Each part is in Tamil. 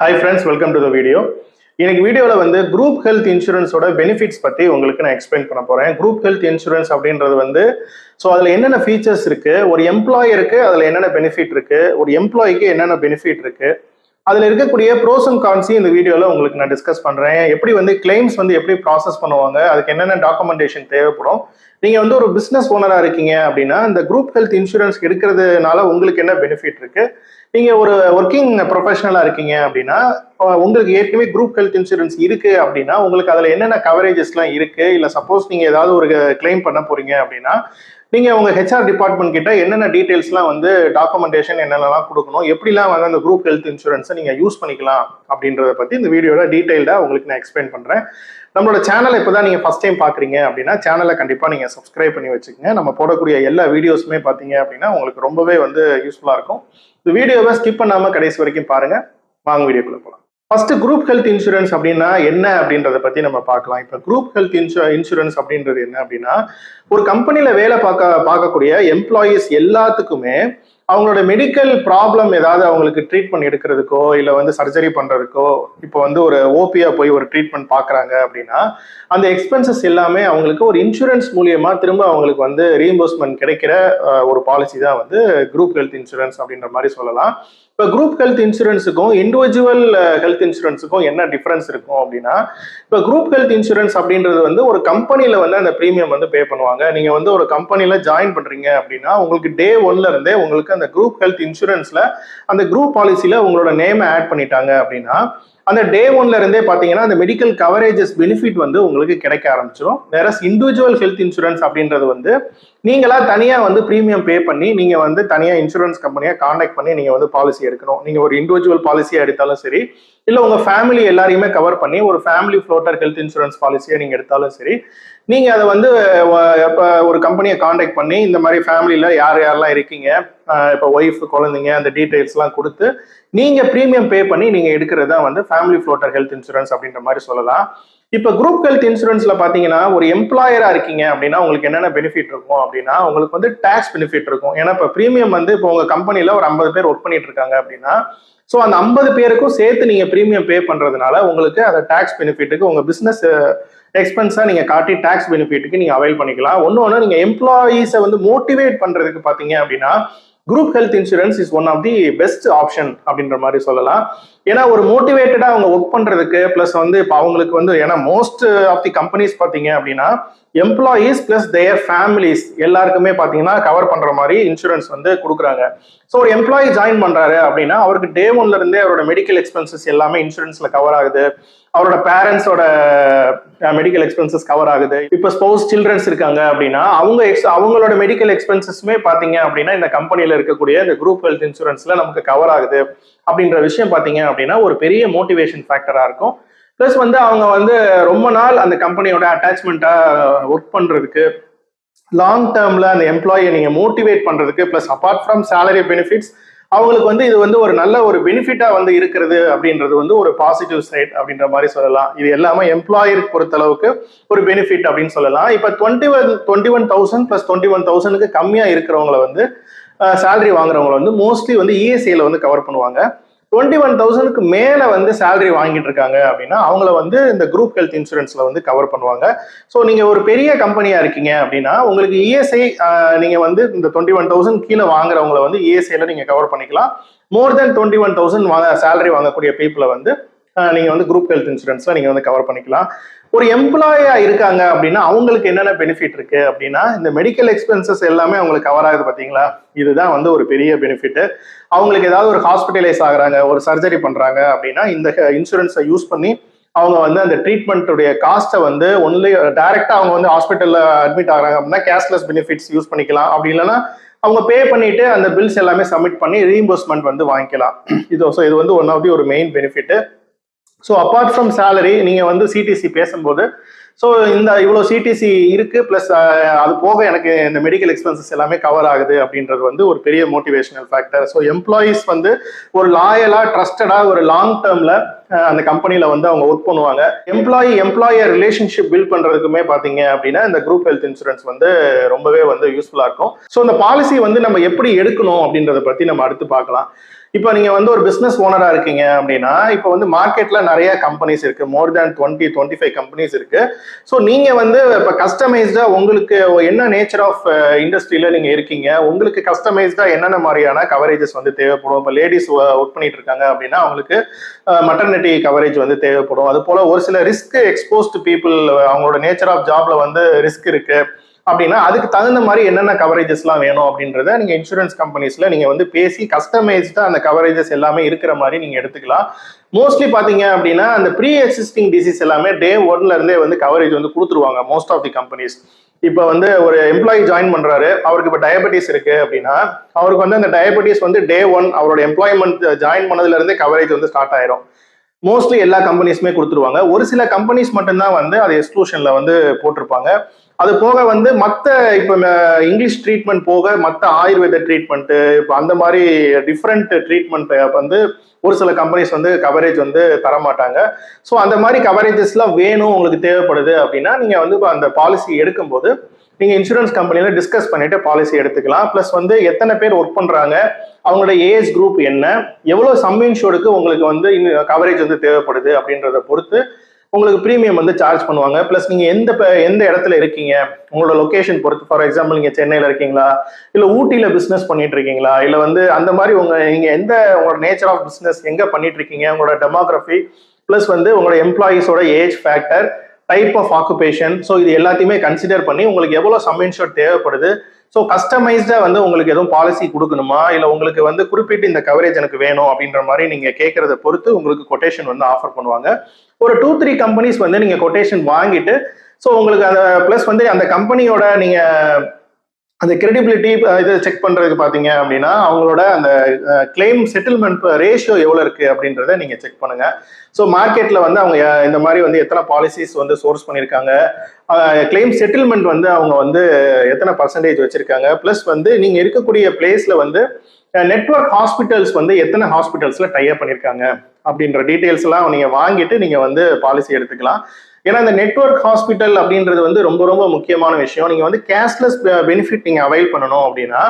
Hi friends, welcome to the video. இன்னைக்கு வீடியோல வந்து குரூப் ஹெல்த் இன்சூரன்ஸோட பெனிஃபிட்ஸ் பத்தி உங்களுக்கு நான் எக்ஸ்பிளைன் பண்ண போறேன். குரூப் ஹெல்த் இன்சூரன்ஸ் அப்படின்றது வந்து அதுல என்னென்ன ஃபீச்சர்ஸ் இருக்கு, ஒரு எம்ப்ளாயருக்கு அதுல என்னென்ன பெனிஃபிட் இருக்கு, ஒரு எம்ப்ளாய்க்கு என்னென்ன பெனிஃபிட் இருக்கு, அதுல இருக்கக்கூடிய ப்ரோஸ் அண்ட் கான்ஸையும் இந்த வீடியோல உங்களுக்கு நான் டிஸ்கஸ் பண்றேன். எப்படி வந்து கிளைம்ஸ் வந்து எப்படி ப்ராசஸ் பண்ணுவாங்க, அதுக்கு என்னென்ன டாக்குமெண்டேஷன் தேவைப்படும், நீங்க வந்து ஒரு பிசினஸ் ஓனரா இருக்கீங்க அப்படின்னா இந்த குரூப் ஹெல்த் இன்சூரன்ஸ் எடுக்கிறதுனால உங்களுக்கு என்ன பெனிஃபிட் இருக்கு, நீங்க ஒரு ஒர்க்கிங் ப்ரொஃபஷனலா இருக்கீங்க அப்படின்னா உங்களுக்கு ஏற்கனவே குரூப் ஹெல்த் இன்சூரன்ஸ் இருக்கு அப்படின்னா உங்களுக்கு அதுல என்னென்ன கவரேஜஸ்லாம் இருக்கு, இல்ல சப்போஸ் நீங்க ஏதாவது ஒரு கிளைம் பண்ண போறீங்க அப்படின்னா நீங்க உங்க ஹெச்ஆர் டிபார்ட்மெண்ட் கிட்ட என்னென்ன டீடைல்ஸ்லாம் வந்து டாக்குமெண்டேஷன் என்னென்னலாம் கொடுக்கணும், எப்படிலாம் வந்து அந்த குரூப் ஹெல்த் இன்சூரன்ஸை நீங்க யூஸ் பண்ணிக்கலாம் அப்படின்றத பத்தி இந்த வீடியோல டீடைல்டா உங்களுக்கு நான் எக்ஸ்பிளைன் பண்றேன். நம்மளோட சேனலை இப்போதான் நீங்க ஃபர்ஸ்ட் டைம் பாக்குறீங்க அப்படின்னா சேனலை கண்டிப்பா நீங்க சப்ஸ்கிரைப் பண்ணி வச்சுக்கோங்க. நம்ம போடக்கூடிய எல்லா வீடியோஸுமே பாத்தீங்க அப்படின்னா உங்களுக்கு ரொம்பவே வந்து யூஸ்ஃபுல்லா இருக்கும். இந்த வீடியோவை ஸ்கிப் பண்ணாம கடைசி வரைக்கும் பாருங்க. வாங்க வீடியோக்குள்ள போகலாம். ஃபர்ஸ்ட் குரூப் ஹெல்த் இன்சூரன்ஸ் அப்படின்னா என்ன அப்படின்றத பத்தி நம்ம பார்க்கலாம். இப்போ குரூப் ஹெல்த் இன்சூரன்ஸ் அப்படின்றது என்ன அப்படின்னா, ஒரு கம்பெனில வேலை பார்க்கக்கூடிய எம்ப்ளாயீஸ் எல்லாத்துக்குமே அவங்களோட மெடிக்கல் ப்ராப்ளம் ஏதாவது அவங்களுக்கு ட்ரீட்மெண்ட் எடுக்கிறதுக்கோ இல்லை வந்து சர்ஜரி பண்றதுக்கோ, இப்போ வந்து ஒரு ஓபியா போய் ஒரு ட்ரீட்மெண்ட் பார்க்குறாங்க அப்படின்னா அந்த எக்ஸ்பென்சஸ் எல்லாமே அவங்களுக்கு ஒரு இன்சூரன்ஸ் மூலியமா திரும்ப அவங்களுக்கு வந்து ரீஎம்பர்ஸ்மெண்ட் கிடைக்கிற ஒரு பாலிசி தான் வந்து குரூப் ஹெல்த் இன்சூரன்ஸ் அப்படின்ற மாதிரி சொல்லலாம். இப்போ குரூப் ஹெல்த் இன்சூரன்ஸுக்கும் இண்டிவிஜுவல் ஹெல்த் இன்சூரன்ஸுக்கும் என்ன டிஃபரன்ஸ் இருக்கும் அப்படின்னா, இப்போ குரூப் ஹெல்த் இன்சூரன்ஸ் அப்படின்றது வந்து ஒரு கம்பெனில வந்து அந்த ப்ரீமியம் வந்து பே பண்ணுவாங்க. நீங்க வந்து ஒரு கம்பெனில ஜாயின் பண்றீங்க அப்படின்னா உங்களுக்கு டே 1ல இருந்தே உங்களுக்கு அந்த குரூப் ஹெல்த் இன்சூரன்ஸ்ல அந்த குரூப் பாலிசில உங்களோட நேமை ஆட் பண்ணிட்டாங்க அப்படின்னா அந்த டே 1ல இருந்தே பாத்தீங்கன்னா அந்த மெடிக்கல் கவரேஜஸ் பெனிஃபிட் வந்து உங்களுக்கு கிடைக்க ஆரம்பிச்சிடும். வேற இண்டிவிஜுவல் ஹெல்த் இன்சூரன்ஸ் அப்படின்றது வந்து நீங்களா தனியா வந்து ப்ரீமியம் பே பண்ணி நீங்க வந்து தனியா இன்சூரன்ஸ் கம்பெனியா கான்டாக்ட் பண்ணி நீங்க வந்து பாலிசி எடுக்கணும். நீங்க ஒரு இண்டிவிஜுவல் பாலிசியா எடுத்தாலும் சரி, இல்ல உங்க ஃபேமிலி எல்லாரையுமே கவர் பண்ணி ஒரு ஃபேமிலி ஃப்ளோட்டர் ஹெல்த் இன்சூரன்ஸ் பாலிசியா நீங்க எடுத்தாலும் சரி, நீங்க அதை வந்து இப்போ ஒரு கம்பெனியை கான்டாக்ட் பண்ணி இந்த மாதிரி ஃபேமிலியில யார் யாரெல்லாம் இருக்கீங்க, இப்போ ஒய்ஃப் குழந்தைங்க அந்த டீடைல்ஸ்லாம் கொடுத்து நீங்க ப்ரீமியம் பே பண்ணி நீங்க எடுக்கிறது தான் வந்து ஃபேமிலி ஃப்ளோட்டர் ஹெல்த் இன்சூரன்ஸ் அப்படின்ற மாதிரி சொல்லலாம். இப்போ குரூப் ஹெல்த் இன்சூரன்ஸ்ல பாத்தீங்கன்னா ஒரு எம்ப்ளாயரா இருக்கீங்க அப்படின்னா உங்களுக்கு என்னென்ன பெனிஃபிட் இருக்கும் அப்படின்னா உங்களுக்கு வந்து டாக்ஸ் பெனிஃபிட் இருக்கும். ஏன்னா இப்போ ப்ரீமியம் வந்து இப்போ உங்க கம்பெனில ஒரு 50 பேர் ஒர்க் பண்ணிட்டு இருக்காங்க அப்படின்னா அந்த 50 பேருக்கும் சேர்த்து நீங்க ப்ரீமியம் பே பண்றதுனால உங்களுக்கு அந்த டாக்ஸ் பெனிஃபிட்டுக்கு உங்க பிசினஸ் எக்ஸ்பென்ஸா நீங்க காட்டி டாக்ஸ் பெனிஃபிட்டுக்கு நீங்க அவைல் பண்ணிக்கலாம். ஒன்னு நீங்க எம்ப்ளாயீஸை வந்து மோட்டிவேட் பண்றதுக்கு பாத்தீங்க அப்படின்னா group health insurance is one of the best option அப்படின்ற மாதிரி சொல்லலாம். ஏன்னா ஒரு மோட்டிவேட்டடா அவங்க ஒர்க் பண்றதுக்கு பிளஸ் வந்து இப்போ அவங்களுக்கு வந்து ஏன்னா மோஸ்ட் ஆஃப் தி கம்பெனிஸ் பாத்தீங்க அப்படின்னா எம்ப்ளாயீஸ் பிளஸ் தேர் ஃபேமிலிஸ் எல்லாருக்குமே பாத்தீங்கன்னா கவர் பண்ற மாதிரி இன்சூரன்ஸ் வந்து கொடுக்குறாங்க. ஒரு எம்ப்ளாயி ஜாயின் பண்றாரு அப்படின்னா அவருக்கு டே 1ல இருந்தே அவரோட மெடிக்கல் எக்ஸ்பென்சஸ் எல்லாமே இன்சூரன்ஸ்ல கவர் ஆகுது. அவரோட பேரண்ட்ஸோட மெடிக்கல் எக்ஸ்பென்சஸ் கவர் ஆகுது. இப்போ ஸ்பௌஸ் சில்ட்ரன்ஸ் இருக்காங்க அப்படின்னா அவங்களோட மெடிக்கல் எக்ஸ்பென்சஸ்மே பாத்தீங்க அப்படின்னா இந்த கம்பெனில இருக்கக்கூடிய இந்த குரூப் ஹெல்த் இன்சூரன்ஸ்ல நமக்கு கவர் ஆகுது அப்படின்ற விஷயம் பாத்தீங்க அப்படின்னா ஒரு பெரிய மோட்டிவேஷன் ஃபேக்டரா இருக்கும். பிளஸ் வந்து அவங்க வந்து ரொம்ப நாள் அந்த கம்பெனியோட அட்டாச்மெண்டா ஒர்க் பண்றதுக்கு, லாங் டேர்ம்ல அந்த எம்ப்ளாயை நீங்க மோட்டிவேட் பண்றதுக்கு, plus apart from salary benefits அவங்களுக்கு வந்து இது வந்து ஒரு நல்ல ஒரு பெனிஃபிட்டா வந்து இருக்கிறது அப்படின்றது வந்து ஒரு பாசிட்டிவ் சைட் அப்படின்ற மாதிரி சொல்லலாம். இது எல்லாமே எம்ப்ளாயருக்கு பொறுத்த அளவுக்கு ஒரு பெனிஃபிட் அப்படின்னு சொல்லலாம். இப்போ 21,000 பிளஸ் 21,000க்கு கம்மியா இருக்கிறவங்களை வந்து சேலரி வாங்குறவங்களை வந்து மோஸ்ட்லி வந்து இஎஸ்ஐல வந்து கவர் பண்ணுவாங்க. 21,000க்கு மேல வந்து சேலரி வாங்கிட்டு இருக்காங்க அப்படின்னா அவங்கள வந்து இந்த குரூப் ஹெல்த் இன்சூரன்ஸ்ல வந்து கவர் பண்ணுவாங்க. நீங்க ஒரு பெரிய கம்பெனியா இருக்கீங்க அப்படின்னா உங்களுக்கு இஎஸ்ஐ நீங்க வந்து இந்த 21,000 கீழே வாங்குறவங்களை வந்து இஎஸ்ஐல நீங்க கவர் பண்ணிக்கலாம். மோர் தென் 21,000 சேலரி வாங்கக்கூடிய பீப்புளை வந்து நீங்க வந்து குரூப் ஹெல்த் இன்சூரன்ஸ்ல நீங்க வந்து கவர் பண்ணிக்கலாம். ஒரு எம்ப்ளாயா இருக்காங்க அப்படின்னா அவங்களுக்கு என்னென்ன பெனிஃபிட் இருக்கு அப்படின்னா இந்த மெடிக்கல் எக்ஸ்பென்சஸ் எல்லாமே அவங்களுக்கு கவர் ஆகுது பாத்தீங்களா, இதுதான் வந்து ஒரு பெரிய பெனிஃபிட். அவங்களுக்கு ஏதாவது ஒரு ஹாஸ்பிட்டலைஸ் ஆகுறாங்க, ஒரு சர்ஜரி பண்றாங்க அப்படின்னா இந்த இன்சூரன்ஸை யூஸ் பண்ணி அவங்க வந்து அந்த ட்ரீட்மெண்ட்டுடைய காஸ்ட்டை வந்து ஒன்லி டைரக்டா அவங்க வந்து ஹாஸ்பிட்டல்ல அட்மிட் ஆகுறாங்க அப்படின்னா கேஷ்லெஸ் பெனிஃபிட்ஸ் யூஸ் பண்ணிக்கலாம். அப்படி இல்லைன்னா அவங்க பே பண்ணிட்டு அந்த பில்ஸ் எல்லாமே சப்மிட் பண்ணி ரீஎம்பர்ஸ்மெண்ட் வந்து வாங்கிக்கலாம். இது வந்து ஒன் ஆஃப் தி ஒரு main benefit. Apart from salary நீங்க வந்து சிடிசி பேசும்போது இந்த இவ்வளோ சிடிசி இருக்கு பிளஸ் அது போக எனக்கு இந்த மெடிக்கல் எக்ஸ்பென்சஸ் எல்லாமே கவர் ஆகுது அப்படின்றது வந்து ஒரு பெரிய மோட்டிவேஷனல் ஃபேக்டர். எம்ப்ளாயீஸ் வந்து ஒரு லாயலா ட்ரஸ்டடா ஒரு லாங் டேர்ம்ல அந்த கம்பெனில வந்து அவங்க ஒர்க் பண்ணுவாங்க. எம்ப்ளாயர் ரிலேஷன்ஷிப் பில்ட் பண்றதுக்குமே பாத்தீங்க அப்படின்னா இந்த குரூப் ஹெல்த் இன்சூரன்ஸ் வந்து ரொம்பவே வந்து யூஸ்ஃபுல்லா இருக்கும். இந்த பாலிசி வந்து நம்ம எப்படி எடுக்கணும் அப்படின்றத பத்தி நம்ம அடுத்து பார்க்கலாம். இப்போ நீங்க வந்து ஒரு பிசினஸ் ஓனரா இருக்கீங்க அப்படின்னா, இப்போ வந்து மார்க்கெட்ல நிறைய கம்பெனிஸ் இருக்கு. மோர் தேன் 25 கம்பெனிஸ் இருக்கு. ஸோ நீங்க வந்து இப்போ கஸ்டமைஸ்டா உங்களுக்கு என்ன நேச்சர் ஆஃப் இண்டஸ்ட்ரியில நீங்க இருக்கீங்க, உங்களுக்கு கஸ்டமைஸ்டா என்னென்ன மாதிரியான கவரேஜஸ் வந்து தேவைப்படும். இப்போ லேடிஸ் ஒர்க் பண்ணிட்டு இருக்காங்க அப்படின்னா அவங்களுக்கு மட்டர்னிட்டி கவரேஜ் வந்து தேவைப்படும். அது போல ஒரு சில ரிஸ்க் எக்ஸ்போஸ்ட் பீப்புள், அவங்களோட நேச்சர் ஆஃப் ஜாப்ல வந்து ரிஸ்க் இருக்கு அப்படின்னா அதுக்கு தகுந்த மாதிரி என்னென்ன கவரேஜஸ்லாம் வேணும் அப்படின்றத நீங்க இன்சூரன்ஸ் கம்பெனிஸ்ல நீங்க வந்து பேசி கஸ்டமைஸ்டா அந்த கவரேஜஸ் எல்லாமே இருக்கிற மாதிரி நீங்க எடுத்துக்கலாம். மோஸ்ட்லி பாத்தீங்க அப்படின்னா அந்த ப்ரீ எக்ஸிஸ்டிங் டிசீஸ் எல்லாமே டே 1ல இருந்தே வந்து கவரேஜ் வந்து கொடுத்துருவாங்க மோஸ்ட் ஆஃப் தி கம்பெனிஸ். இப்போ வந்து ஒரு எம்ப்ளாயி ஜாயின் பண்றாரு, அவருக்கு இப்போ டயபெட்டிஸ் இருக்கு அப்படின்னா அவருக்கு வந்து அந்த டயபெட்டிஸ் வந்து டே 1 அவரோட எம்ப்ளாய்மெண்ட் ஜாயின் பண்ணதுல இருந்தே கவரேஜ் வந்து ஸ்டார்ட் ஆயிரும். மோஸ்ட்லி எல்லா கம்பெனிஸுமே கொடுத்துருவாங்க. ஒரு சில கம்பெனிஸ் மட்டும்தான் வந்து அது எக்ஸ்க்ளூஷன்ல வந்து போட்டிருப்பாங்க. அது போக வந்து மற்ற இப்போ இங்கிலீஷ் ட்ரீட்மெண்ட் போக மற்ற ஆயுர்வேத ட்ரீட்மெண்ட், இப்போ அந்த மாதிரி டிஃப்ரெண்ட் ட்ரீட்மெண்ட் வந்து ஒரு சில கம்பெனிஸ் வந்து கவரேஜ் வந்து தரமாட்டாங்க. ஸோ அந்த மாதிரி கவரேஜஸ்லாம் வேணும் உங்களுக்கு தேவைப்படுது அப்படின்னா நீங்க வந்து அந்த பாலிசி எடுக்கும்போது நீங்க இன்சூரன்ஸ் கம்பெனியில டிஸ்கஸ் பண்ணிட்டு பாலிசி எடுத்துக்கலாம். பிளஸ் வந்து எத்தனை பேர் ஒர்க் பண்றாங்க, அவங்களோட ஏஜ் குரூப் என்ன, எவ்வளவு சம் இன்சூர்டுக்கு உங்களுக்கு வந்து கவரேஜ் வந்து தேவைப்படுது அப்படின்றத பொறுத்து உங்களுக்கு ப்ரீமியம் வந்து சார்ஜ் பண்ணுவாங்க. பிளஸ் நீங்க எந்த இடத்துல இருக்கீங்க, உங்களோட லொகேஷன் பொறுத்து. ஃபார் எக்ஸாம்பிள் நீங்க சென்னையில இருக்கீங்களா, இல்ல ஊட்டியில பிசினஸ் பண்ணிட்டு இருக்கீங்களா, இல்ல வந்து அந்த மாதிரி நீங்க உங்களோட நேச்சர் ஆஃப் பிசினஸ் எங்க பண்ணிட்டு இருக்கீங்க, உங்களோட டெமோகிராஃபி, பிளஸ் வந்து உங்களோட எம்ப்ளாயீஸோட age factor, type of occupation, so இது எல்லாத்தையுமே கன்சிடர் பண்ணி உங்களுக்கு எவ்வளவு சம் இன்சூர்ட் தேவைப்படுது. ஸோ கஸ்டமைஸ்டா வந்து உங்களுக்கு எதுவும் பாலிசி கொடுக்கணுமா, இல்லை உங்களுக்கு வந்து குறிப்பிட்டு இந்த கவரேஜ் எனக்கு வேணும் அப்படின்ற மாதிரி நீங்க கேட்கறத பொறுத்து உங்களுக்கு கொட்டேஷன் வந்து ஆஃபர் பண்ணுவாங்க. ஒரு 2-3 கம்பெனிஸ் வந்து நீங்க கொட்டேஷன் வாங்கிட்டு, ஸோ உங்களுக்கு அந்த பிளஸ் வந்து அந்த கம்பெனியோட நீங்க அந்த கிரெடிபிலிட்டி இது செக் பண்றதுக்கு பாத்தீங்க அப்படின்னா அவங்களோட அந்த கிளைம் செட்டில்மெண்ட் ரேஷியோ எவ்வளவு இருக்கு அப்படின்றத நீங்க செக் பண்ணுங்க. ஸோ மார்க்கெட்ல வந்து அவங்க இந்த மாதிரி வந்து எத்தனை பாலிசிஸ் வந்து சோர்ஸ் பண்ணியிருக்காங்க, கிளைம் செட்டில்மெண்ட் வந்து அவங்க வந்து எத்தனை பர்சன்டேஜ் வச்சிருக்காங்க, பிளஸ் வந்து நீங்க இருக்கக்கூடிய பிளேஸ்ல வந்து நெட்வொர்க் ஹாஸ்பிட்டல்ஸ் வந்து எத்தனை ஹாஸ்பிட்டல்ஸ்ல டைப் பண்ணியிருக்காங்க அப்படின்ற டீடைல்ஸ் எல்லாம் நீங்க வாங்கிட்டு நீங்க வந்து பாலிசி எடுத்துக்கலாம். ஏன்னா இந்த நெட்வொர்க் ஹாஸ்பிட்டல் அப்படின்றது வந்து ரொம்ப ரொம்ப முக்கியமான விஷயம். நீங்க வந்து கேஷ்லெஸ் பெனிஃபிட் நீங்க அவைல் பண்ணணும் அப்படின்னா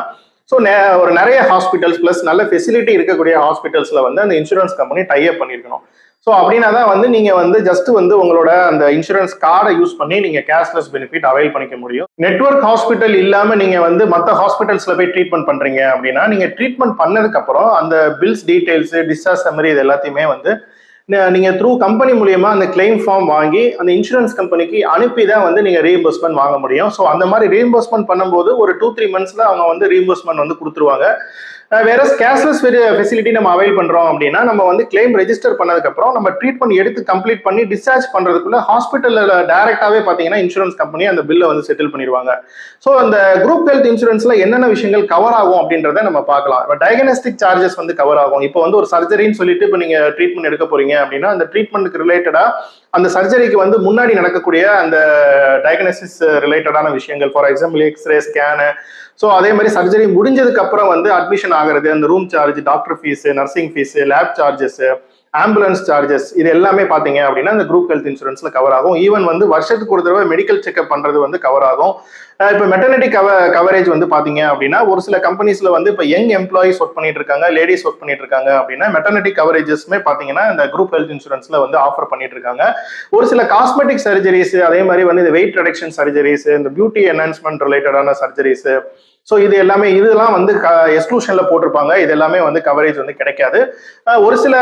ஸோ ஒரு நிறைய ஹாஸ்பிட்டல்ஸ் பிளஸ் நல்ல ஃபெசிலிட்டி இருக்கக்கூடிய ஹாஸ்பிட்டல்ஸ்ல வந்து அந்த இன்சூரன்ஸ் கம்பெனி டைப் பண்ணியிருக்கணும். ஸோ அப்படின்னா தான் வந்து நீங்க வந்து ஜஸ்ட் வந்து உங்களோட அந்த இன்சூரன்ஸ் கார்டை யூஸ் பண்ணி நீங்க கேஷ்லெஸ் பெனிஃபிட் அவைல் பண்ணிக்க முடியும். நெட்வொர்க் ஹாஸ்பிட்டல் இல்லாம நீங்க வந்து மற்ற ஹாஸ்பிட்டல்ஸ்ல போய் ட்ரீட்மெண்ட் பண்றீங்க அப்படின்னா நீங்க ட்ரீட்மெண்ட் பண்ணதுக்கு அப்புறம் அந்த பில்ஸ் டீடைல்ஸ், டிஸ்சார்ஜ் சம்மரி, இது எல்லாத்தையுமே வந்து நீங்க த்ரூ கம்பெனி மூலியமா அந்த கிளைம் ஃபார்ம் வாங்கி அந்த இன்சூரன்ஸ் கம்பெனிக்கு அனுப்பி தான் வந்து நீங்க ரீஎம்பர்ஸ்மெண்ட் வாங்க முடியும். ஸோ அந்த மாதிரி ரீஎம்பர்ஸ்மெண்ட் பண்ணும்போது ஒரு 2-3 monthsல அவங்க வந்து ரீஎம்பர்ஸ்மெண்ட் வந்து கொடுத்துருவாங்க. வேற கேஷ்லெஸ் ஃபெசிலிட்டி நம்ம அவைல் பண்றோம் அப்படின்னா நம்ம வந்து கிளைம் ரெஜிஸ்டர் பண்ணதுக்கு அப்புறம் நம்ம ட்ரீட்மெண்ட் எடுத்து கம்ப்ளீட் பண்ணி டிஸ்சார்ஜ் பண்றதுக்குள்ள ஹாஸ்பிட்டல்ல டைரக்டாவே பாத்தீங்கன்னா இன்சூரன்ஸ் கம்பெனி அந்த பில்லை வந்து செட்டில் பண்ணிடுவாங்க. ஸோ அந்த குரூப் ஹெல்த் இன்சூரன்ஸ்ல என்னென்ன விஷயங்கள் கவர் ஆகும் அப்படின்றத நம்ம பார்க்கலாம். இப்போ டயக்னாஸ்டிக் சார்ஜஸ் வந்து கவர் ஆகும். இப்போ வந்து ஒரு சர்ஜரின்னு சொல்லிட்டு இப்போ நீங்க ட்ரீட்மெண்ட் எடுக்க போறீங்க அப்படின்னா அந்த ட்ரீட்மெண்ட்டுக்கு ரிலேட்டடா அந்த சர்ஜரிக்கு வந்து முன்னாடி நடக்கக்கூடிய அந்த டயக்னோசிஸ் ரிலேட்டடான விஷயங்கள், for example x ray, scan, so அதே மாதிரி சர்ஜரி முடிஞ்சதுக்கு அப்புறம் வந்து அட்மிஷன் ஆகிறது, அந்த room charge, doctor fees, nursing fees, lab charges, ambulance charges, இது எல்லாமே பாத்தீங்க அப்படின்னா இந்த குரூப் ஹெல்த் இன்சூரன்ஸ்ல கவர் ஆகும். ஈவன் வந்து வருஷத்துக்கு ஒரு தடவை மெடிக்கல் செக்அப் பண்றது வந்து கவர் ஆகும். இப்போ மெட்டர்னிட்டி கவரேஜ் வந்து பாத்தீங்க அப்படின்னா ஒரு சில கம்பெனிஸ்ல வந்து இப்போ யங் எம்ப்ளாயிஸ் ஒர்க் பண்ணிட்டு இருக்காங்க, லேடிஸ் ஒர்க் பண்ணிட்டு இருக்காங்க அப்படின்னா மெட்டர்னிட்டி கவரேஜஸ்மே பாத்தீங்கன்னா இந்த குரூப் ஹெல்த் இன்சூரன்ஸ்ல வந்து ஆஃபர் பண்ணிட்டு இருக்காங்க. ஒரு சில காஸ்மெட்டிக் சர்ஜரிஸ், அதே மாதிரி வந்து இந்த வெயிட் ரிடக்ஷன் சர்ஜரிஸ், இந்த பியூட்டி என்ஹான்ஸ்மெண்ட் ரிலேட்டடான சர்ஜரிஸ், ஸோ இது எல்லாமே இதெல்லாம் வந்து எக்ஸ்க்ளூஷன்ல போட்டிருப்பாங்க. இது எல்லாமே வந்து கவரேஜ் வந்து கிடைக்காது. ஒரு சில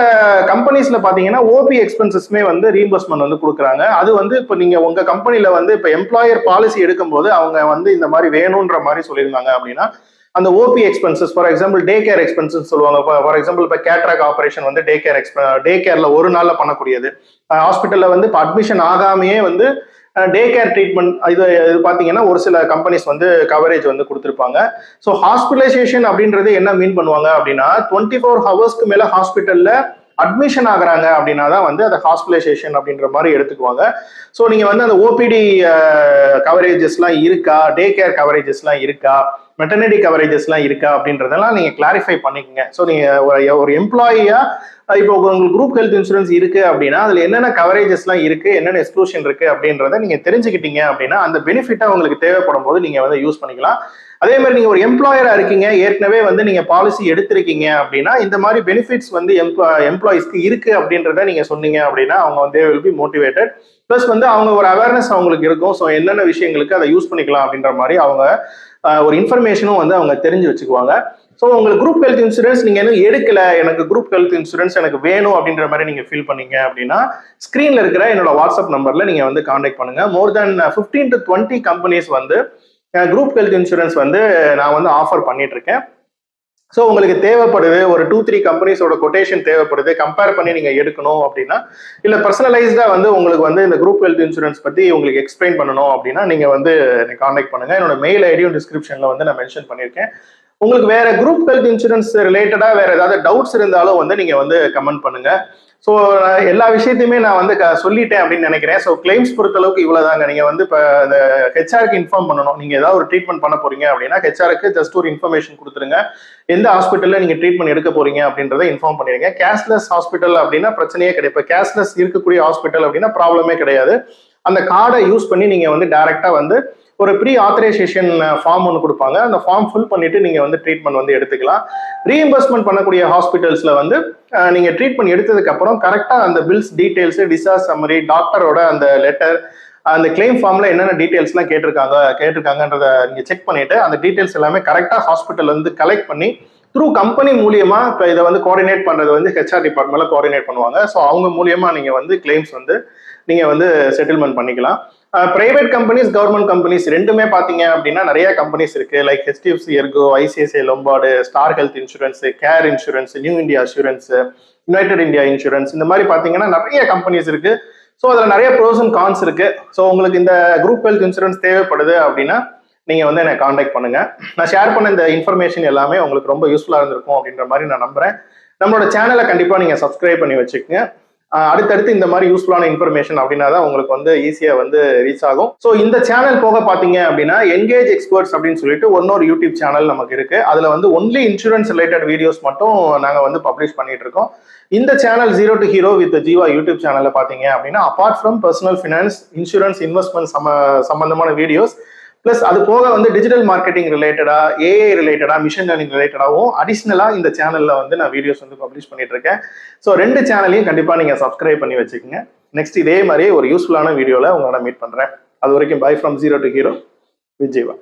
கம்பெனிஸ்ல பாத்தீங்கன்னா ஓபி எக்ஸ்பென்சஸ்மே வந்து ரீஎம்பர்ஸ்மெண்ட் வந்து கொடுக்குறாங்க. அது வந்து இப்போ நீங்க உங்க கம்பெனில வந்து இப்போ எம்ப்ளாயர் பாலிசி எடுக்கும்போது அவங்க வந்து இந்த மாதிரி வேணும்ன்ற மாதிரி சொல்லியிருந்தாங்க அப்படின்னா அந்த OP expenses, for example day care expenses சொல்லுவாங்க. ஃபார் எக்ஸாம்பிள் இப்போ கேட்ராக் ஆபரேஷன் வந்து டே கேர்ல ஒரு நாள்ல பண்ணக்கூடியது. ஹாஸ்பிட்டல்ல வந்து இப்போ அட்மிஷன் ஆகாமையே வந்து டே கேர் ட்ரீட்மெண்ட் இது பாத்தீங்கன்னா ஒரு சில கம்பெனிஸ் வந்து கவரேஜ் வந்து கொடுத்துருப்பாங்க. ஸோ ஹாஸ்பிட்டலைசேஷன் அப்படின்றது என்ன மீன் பண்ணுவாங்க அப்படின்னா 24 hours மேல ஹாஸ்பிட்டல்ல அட்மிஷன் ஆகுறாங்க அப்படின்னா தான் வந்து அதை ஹாஸ்பிட்டலைசேஷன் அப்படின்ற மாதிரி எடுத்துக்குவாங்க. ஸோ நீங்க வந்து அந்த ஓபிடி கவரேஜஸ்லாம் இருக்கா, டே கேர் கவரேஜஸ்லாம் இருக்கா, மெட்டர்னிட்டி கவரேஜஸ்லாம் இருக்கா அப்படின்றதெல்லாம் நீங்க கிளாரிஃபை பண்ணிக்கோங்க. ஸோ நீங்க ஒரு எம்ப்ளாயியா இப்போ உங்களுக்கு குரூப் ஹெல்த் இன்சூரன்ஸ் இருக்கு அப்படின்னா அதுல என்னென்ன கவரேஜஸ்லாம் இருக்கு, என்னென்ன எக்ஸ்க்ளூஷன் இருக்கு அப்படின்றத நீங்க தெரிஞ்சுக்கிட்டீங்க அப்படின்னா அந்த பெனிஃபிட்டா உங்களுக்கு தேவைப்படும் போது நீங்க வந்து யூஸ் பண்ணிக்கலாம். அதே மாதிரி நீங்க ஒரு எம்ப்ளாயரா இருக்கீங்க, ஏற்கனவே வந்து நீங்க பாலிசி எடுத்திருக்கீங்க அப்படின்னா இந்த மாதிரி பெனிஃபிட்ஸ் வந்து எம்ப்ளாயிஸ்க்கு இருக்கு அப்படின்றத நீங்க சொன்னீங்க அப்படின்னா அவங்க வந்து வில் பி மோட்டிவேட்டட். பிளஸ் வந்து அவங்க ஒரு அவேர்னஸ் அவங்களுக்கு இருக்கும். ஸோ என்னென்ன விஷயங்களுக்கு அதை யூஸ் பண்ணிக்கலாம் அப்படின்ற மாதிரி அவங்க ஒரு இன்ஃபர்மேஷனும் வந்து அவங்க தெரிஞ்சு வச்சுக்குவாங்க. ஸோ உங்களுக்கு குரூப் ஹெல்த் இன்சூரன்ஸ் நீங்க இன்னும் எடுக்கல, எனக்கு குரூப் ஹெல்த் இன்சூரன்ஸ் எனக்கு வேணும் அப்படின்ற மாதிரி நீங்க ஃபீல் பண்ணீங்க அப்படின்னா ஸ்கிரீன்ல இருக்கிற என்னோட வாட்ஸ்அப் நம்பர்ல நீங்க வந்து கான்டாக்ட் பண்ணுங்க. மோர் தென் 15 to 20 கம்பெனிஸ் வந்து குரூப் ஹெல்த் இன்சூரன்ஸ் வந்து நான் வந்து ஆஃபர் பண்ணிட்டு இருக்கேன். ஸோ உங்களுக்கு தேவைப்படுது, ஒரு 2-3 கம்பெனிஸோட கொட்டேஷன் தேவைப்படுது, கம்பேர் பண்ணி நீங்க எடுக்கணும் அப்படின்னா, இல்லை பர்சனலைஸ்டா வந்து உங்களுக்கு வந்து இந்த குரூப் ஹெல்த் இன்சூரன்ஸ் பத்தி உங்களுக்கு எக்ஸ்பிளைன் பண்ணணும் அப்படின்னா நீங்க வந்து கான்டாக்ட் பண்ணுங்க. என்னோட மெயில் ஐடியும் டிஸ்கிரிப்ஷன்ல வந்து நான் மென்ஷன் பண்ணியிருக்கேன். உங்களுக்கு வேற குரூப் ஹெல்த் இன்சூரன்ஸ் ரிலேட்டடா வேற ஏதாவது டவுட்ஸ் இருந்தாலும் வந்து நீங்க வந்து கமெண்ட் பண்ணுங்க. ஸோ எல்லா விஷயத்தையுமே நான் வந்து சொல்லிட்டேன் அப்படின்னு நினைக்கிறேன். ஸோ கிளைம்ஸ் பொறுத்தளவுக்கு இவ்வளவுதாங்க. நீங்க வந்து இப்போ இந்த ஹெச்ஆருக்கு இன்ஃபார்ம் பண்ணணும். நீங்க ஏதாவது ஒரு ட்ரீட்மெண்ட் பண்ண போறீங்க அப்படின்னா ஹெச்ஆருக்கு ஜஸ்ட் ஒரு இன்ஃபர்மேஷன் கொடுத்துருங்க. எந்த ஹாஸ்பிட்டல்ல நீங்க ட்ரீட்மெண்ட் எடுக்க போறீங்க அப்படின்றத இன்ஃபார்ம் பண்ணிருங்க. கேஷ்லெஸ் ஹாஸ்பிட்டல் அப்படின்னா பிரச்சனையே கிடையாது. இப்போ கேஷ்லெஸ் இருக்கக்கூடிய ஹாஸ்பிட்டல் அப்படின்னா ப்ராப்ளமே கிடையாது. அந்த கார்டை யூஸ் பண்ணி நீங்க வந்து டைரக்டா வந்து ஒரு ப்ரீ ஆத்தரைசேஷன் ஃபார்ம் ஒன்று கொடுப்பாங்க. அந்த ஃபார்ம் ஃபில் பண்ணிட்டு நீங்க வந்து ட்ரீட்மெண்ட் வந்து எடுத்துக்கலாம். ரீஎம்பர்ஸ்மெண்ட் பண்ணக்கூடிய ஹாஸ்பிட்டல்ஸ்ல வந்து நீங்க ட்ரீட்மெண்ட் எடுத்ததுக்கு அப்புறம் கரெக்டா அந்த பில்ஸ் டீடைல்ஸ், டிசார்ஜ் சம்மரி, டாக்டரோட அந்த லெட்டர், அந்த கிளைம் ஃபார்ம்ல என்னென்ன டீடைல்ஸ்லாம் கேட்டிருக்காங்கன்றத நீங்க செக் பண்ணிட்டு அந்த டீடைல்ஸ் எல்லாமே கரெக்டா ஹாஸ்பிட்டல் வந்து கலெக்ட் பண்ணி த்ரூ கம்பெனி மூலியமா இப்போ இதை வந்து கோஆர்டினேட் பண்றது வந்து ஹெச்ஆர் டிபார்ட்மெண்ட்ல கோஆர்டினேட் பண்ணுவாங்க. ஸோ அவங்க மூலியமா நீங்க வந்து கிளைம்ஸ் வந்து நீங்க வந்து செட்டில்மெண்ட் பண்ணிக்கலாம். பிரைவேட் கம்பெனிஸ், கவர்மெண்ட் கம்பெனிஸ் ரெண்டுமே பாத்தீங்க அப்படின்னா நிறைய கம்பெனிஸ் இருக்கு. Like HDFC ergo, ICICI Lombard, star health insurance, care insurance, new India assurance, united India insurance, இந்த மாதிரி பாத்தீங்கன்னா நிறைய கம்பெனிஸ் இருக்கு. ஸோ அதுல நிறைய ப்ரோஸ் அண்ட் கான்ஸ் இருக்கு. ஸோ உங்களுக்கு இந்த குரூப் ஹெல்த் இன்சூரன்ஸ் தேவைப்படுது அப்படின்னா நீங்க வந்து என்னை கான்டாக்ட் பண்ணுங்க. நான் ஷேர் பண்ண இந்த இன்ஃபர்மேஷன் எல்லாமே உங்களுக்கு ரொம்ப யூஸ்ஃபுல்லா இருந்திருக்கும் அப்படின்ற மாதிரி நான் நம்புறேன். நம்மளோட சேனலை கண்டிப்பா நீங்க சப்ஸ்கிரைப் பண்ணி வச்சுக்கோங்க. அடுத்தடுத்து இந்த மாதிரி யூஸ்ஃபுல்லான இன்ஃபர்மேஷன் அப்படின்னா தான் உங்களுக்கு வந்து ஈஸியா வந்து ரீச் ஆகும். ஸோ இந்த சேனல் போக பாத்தீங்க அப்படின்னா என்கேஜ் எக்ஸ்பர்ட்ஸ் அப்படின்னு சொல்லிட்டு இன்னொரு யூடியூப் சேனல் நமக்கு இருக்கு. அதுல வந்து ஒன்லி இன்சூரன்ஸ் ரிலேட்டட் வீடியோஸ் மட்டும் நாங்க வந்து பப்ளிஷ் பண்ணிட்டு இருக்கோம். இந்த channel zero to hero with Jeeva YouTube சேனல்ல பாத்தீங்க அப்படின்னா apart from personal finance, insurance, investment சம்பந்தமான வீடியோஸ், பிளஸ் அது போக வந்து டிஜிட்டல் மார்க்கெட்டிங் ரிலேட்டடா, ஏஐ ரிலேட்டடா, மிஷின் லேர்னிங் ரிலேட்டடாகவும் அடிஷ்னலா இந்த சேனல்ல வந்து நான் வீடியோஸ் வந்து பப்ளிஷ் பண்ணிட்டு இருக்கேன். ஸோ 2 சேனலையும் கண்டிப்பா நீங்க சப்ஸ்கிரைப் பண்ணி வச்சுக்கோங்க. நெக்ஸ்ட் இதே மாதிரி ஒரு யூஸ்ஃபுல்லான வீடியோல உங்களோட மீட் பண்றேன். அது வரைக்கும் by from zero to hero with Jeeva.